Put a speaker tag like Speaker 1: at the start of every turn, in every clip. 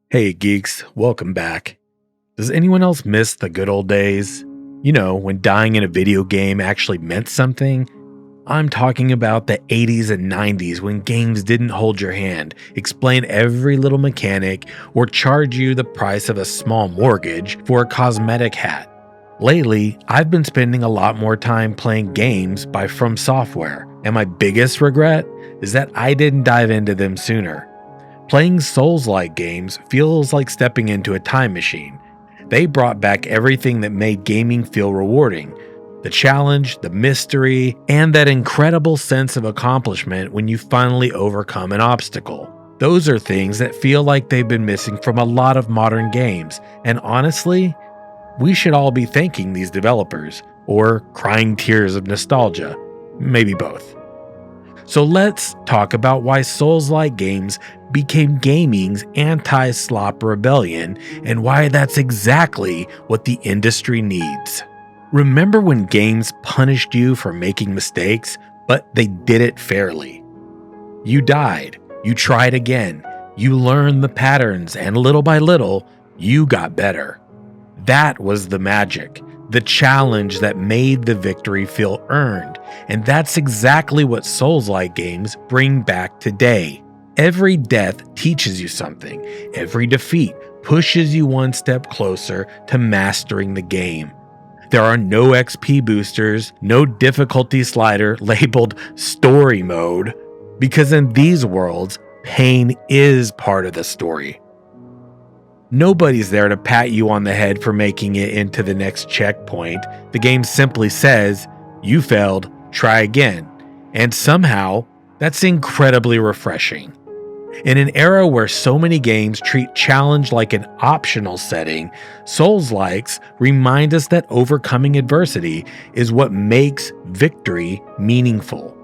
Speaker 1: Hey geeks, welcome back. Does anyone else miss the good old days? You know, when dying in a video game actually meant something? I'm talking about the 80s and 90s when games didn't hold your hand, explain every little mechanic, or charge you the price of a small mortgage for a cosmetic hat. Lately, I've been spending a lot more time playing games by From Software, and my biggest regret is that I didn't dive into them sooner. Playing Souls-like games feels like stepping into a time machine. They brought back everything that made gaming feel rewarding: the challenge, the mystery, and that incredible sense of accomplishment when you finally overcome an obstacle. Those are things that feel like they've been missing from a lot of modern games, and honestly, we should all be thanking these developers, or crying tears of nostalgia. Maybe both. So let's talk about why Souls-like games became gaming's anti-slop rebellion and why that's exactly what the industry needs. Remember when games punished you for making mistakes, but they did it fairly? You died, you tried again, you learned the patterns, and little by little, you got better. That was the magic, the challenge that made the victory feel earned, and that's exactly what Souls-like games bring back today. Every death teaches you something. Every defeat pushes you one step closer to mastering the game. There are no XP boosters, no difficulty slider labeled story mode, because in these worlds, pain is part of the story. Nobody's there to pat you on the head for making it into the next checkpoint. The game simply says, "You failed, try again." And somehow, that's incredibly refreshing. In an era where so many games treat challenge like an optional setting, Soulslikes remind us that overcoming adversity is what makes victory meaningful.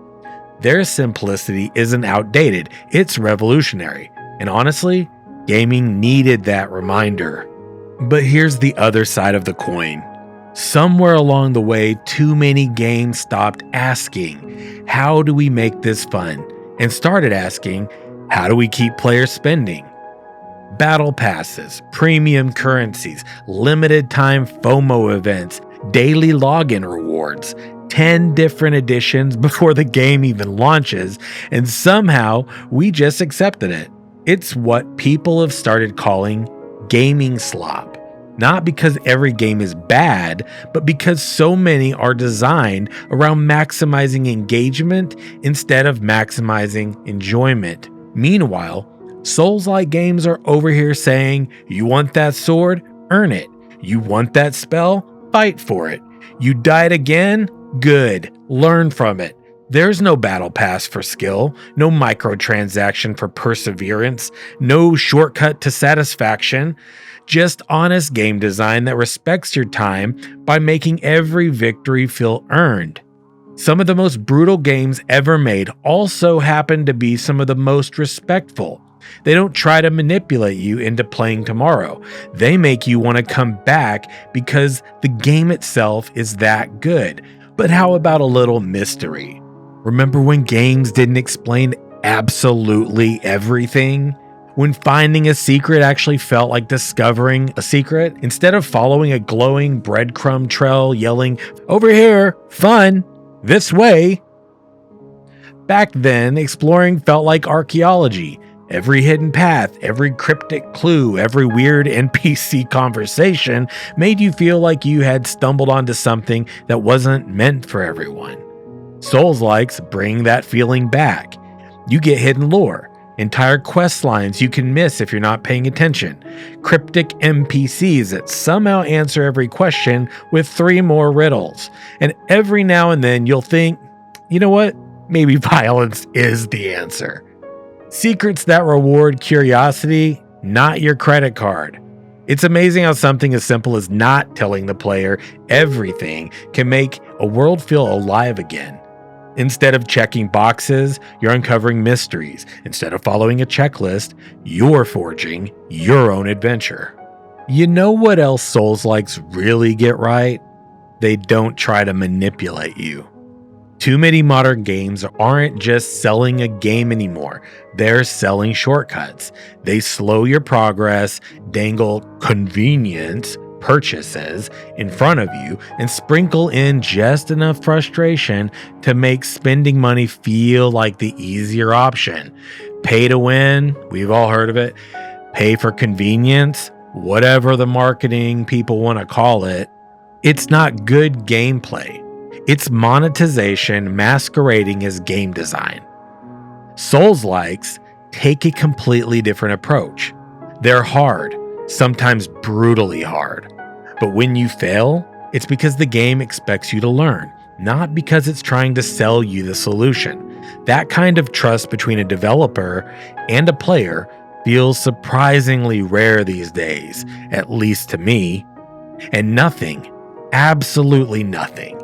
Speaker 1: Their simplicity isn't outdated, it's revolutionary. And honestly, gaming needed that reminder. But here's the other side of the coin. Somewhere along the way, too many games stopped asking, "How do we make this fun?" and started asking, "How do we keep players spending?" Battle passes, premium currencies, limited time FOMO events, daily login rewards, 10 different editions before the game even launches, and somehow we just accepted it. It's what people have started calling gaming slop. Not because every game is bad, but because so many are designed around maximizing engagement instead of maximizing enjoyment. Meanwhile, Souls-like games are over here saying, "You want that sword? Earn it. You want that spell? Fight for it. You died again? Good. Learn from it." There's no battle pass for skill, no microtransaction for perseverance, no shortcut to satisfaction, just honest game design that respects your time by making every victory feel earned. Some of the most brutal games ever made also happen to be some of the most respectful. They don't try to manipulate you into playing tomorrow. They make you want to come back because the game itself is that good. But how about a little mystery? Remember when games didn't explain absolutely everything? When finding a secret actually felt like discovering a secret? Instead of following a glowing breadcrumb trail yelling, "Over here, fun, this way." Back then, exploring felt like archaeology. Every hidden path, every cryptic clue, every weird NPC conversation made you feel like you had stumbled onto something that wasn't meant for everyone. Souls-likes bring that feeling back. You get hidden lore, entire quest lines you can miss if you're not paying attention, cryptic NPCs that somehow answer every question with 3 more riddles, and every now and then you'll think, you know what, maybe violence is the answer. Secrets that reward curiosity, not your credit card. It's amazing how something as simple as not telling the player everything can make a world feel alive again. Instead of checking boxes, you're uncovering mysteries. Instead of following a checklist, you're forging your own adventure. You know what else Souls-likes really get right? They don't try to manipulate you. Too many modern games aren't just selling a game anymore. They're selling shortcuts. They slow your progress, dangle convenience purchases in front of you, and sprinkle in just enough frustration to make spending money feel like the easier option. Pay to win, we've all heard of it. Pay for convenience, whatever the marketing people want to call it. It's not good gameplay. It's monetization masquerading as game design. Soulslikes take a completely different approach. They're hard, sometimes brutally hard. But when you fail, it's because the game expects you to learn, not because it's trying to sell you the solution. That kind of trust between a developer and a player feels surprisingly rare these days, at least to me. And nothing, absolutely nothing,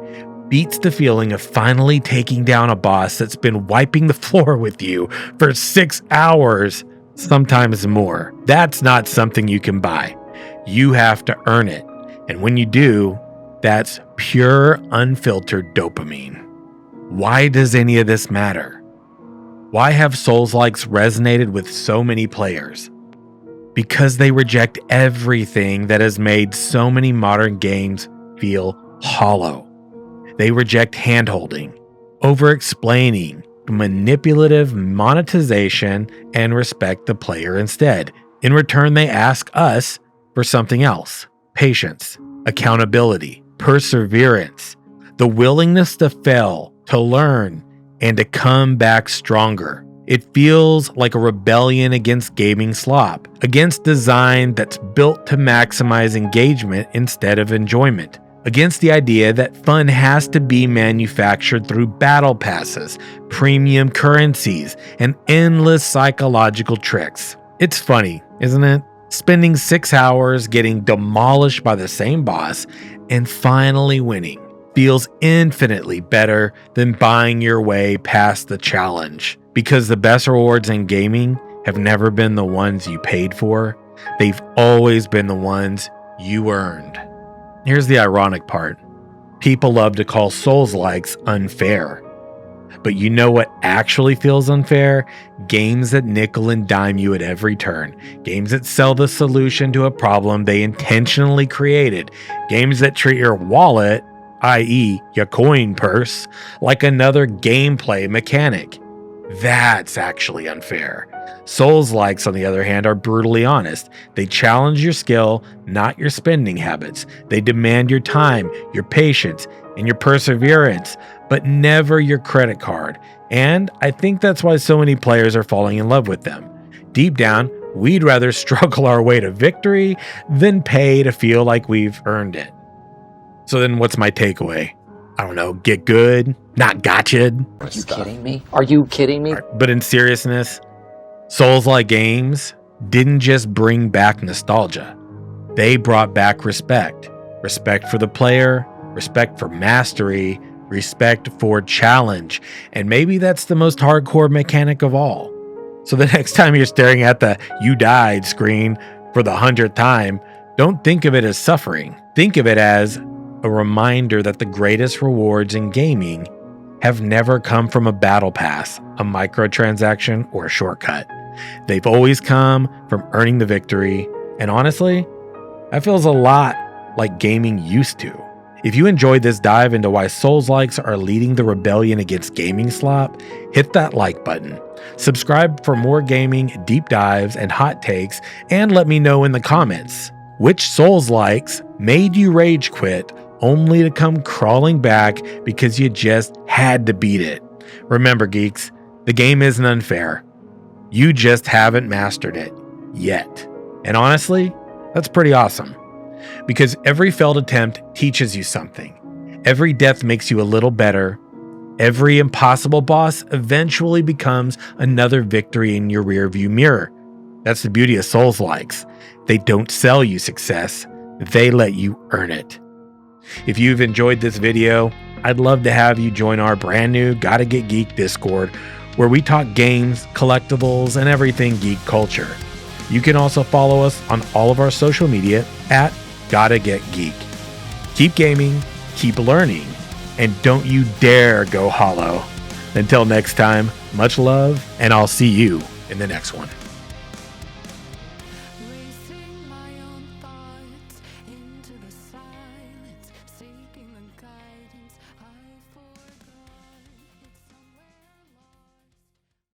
Speaker 1: beats the feeling of finally taking down a boss that's been wiping the floor with you for 6 hours, sometimes more. That's not something you can buy. You have to earn it. And when you do, that's pure, unfiltered dopamine. Why does any of this matter? Why have Soulslikes resonated with so many players? Because they reject everything that has made so many modern games feel hollow. They reject hand-holding, over-explaining, manipulative monetization, and respect the player instead. In return, they ask us for something else: patience, accountability, perseverance, the willingness to fail, to learn, and to come back stronger. It feels like a rebellion against gaming slop, against design that's built to maximize engagement instead of enjoyment, against the idea that fun has to be manufactured through battle passes, premium currencies, and endless psychological tricks. It's funny, isn't it? Spending 6 hours getting demolished by the same boss and finally winning feels infinitely better than buying your way past the challenge. Because the best rewards in gaming have never been the ones you paid for. They've always been the ones you earned. Here's the ironic part. People love to call Soulslikes unfair. But you know what actually feels unfair? Games that nickel and dime you at every turn. Games that sell the solution to a problem they intentionally created. Games that treat your wallet, i.e. your coin purse, like another gameplay mechanic. That's actually unfair. Soulslikes, on the other hand, are brutally honest. They challenge your skill, not your spending habits. They demand your time, your patience, and your perseverance, but never your credit card. And I think that's why so many players are falling in love with them. Deep down, we'd rather struggle our way to victory than pay to feel like we've earned it. So then what's my takeaway? I don't know, get good, not gotcha'd.
Speaker 2: Are you kidding me? Are you kidding me?
Speaker 1: But in seriousness, Souls-like games didn't just bring back nostalgia. They brought back respect. Respect for the player, respect for mastery, respect for challenge. And maybe that's the most hardcore mechanic of all. So the next time you're staring at the "you died" screen for the 100th time, don't think of it as suffering. Think of it as a reminder that the greatest rewards in gaming have never come from a battle pass, a microtransaction, or a shortcut. They've always come from earning the victory, and honestly, that feels a lot like gaming used to. If you enjoyed this dive into why Soulslikes are leading the rebellion against gaming slop, hit that like button. Subscribe for more gaming, deep dives, and hot takes, and let me know in the comments which Soulslikes made you rage quit only to come crawling back because you just had to beat it. Remember, geeks, the game isn't unfair. You just haven't mastered it yet. And honestly, that's pretty awesome. Because every failed attempt teaches you something. Every death makes you a little better. Every impossible boss eventually becomes another victory in your rearview mirror. That's the beauty of Soulslikes. They don't sell you success. They let you earn it. If you've enjoyed this video, I'd love to have you join our brand new Gotta Get Geek Discord, where we talk games, collectibles, and everything geek culture. You can also follow us on all of our social media at Gotta Get Geek. Keep gaming, keep learning, and don't you dare go hollow. Until next time, much love, and I'll see you in the next one.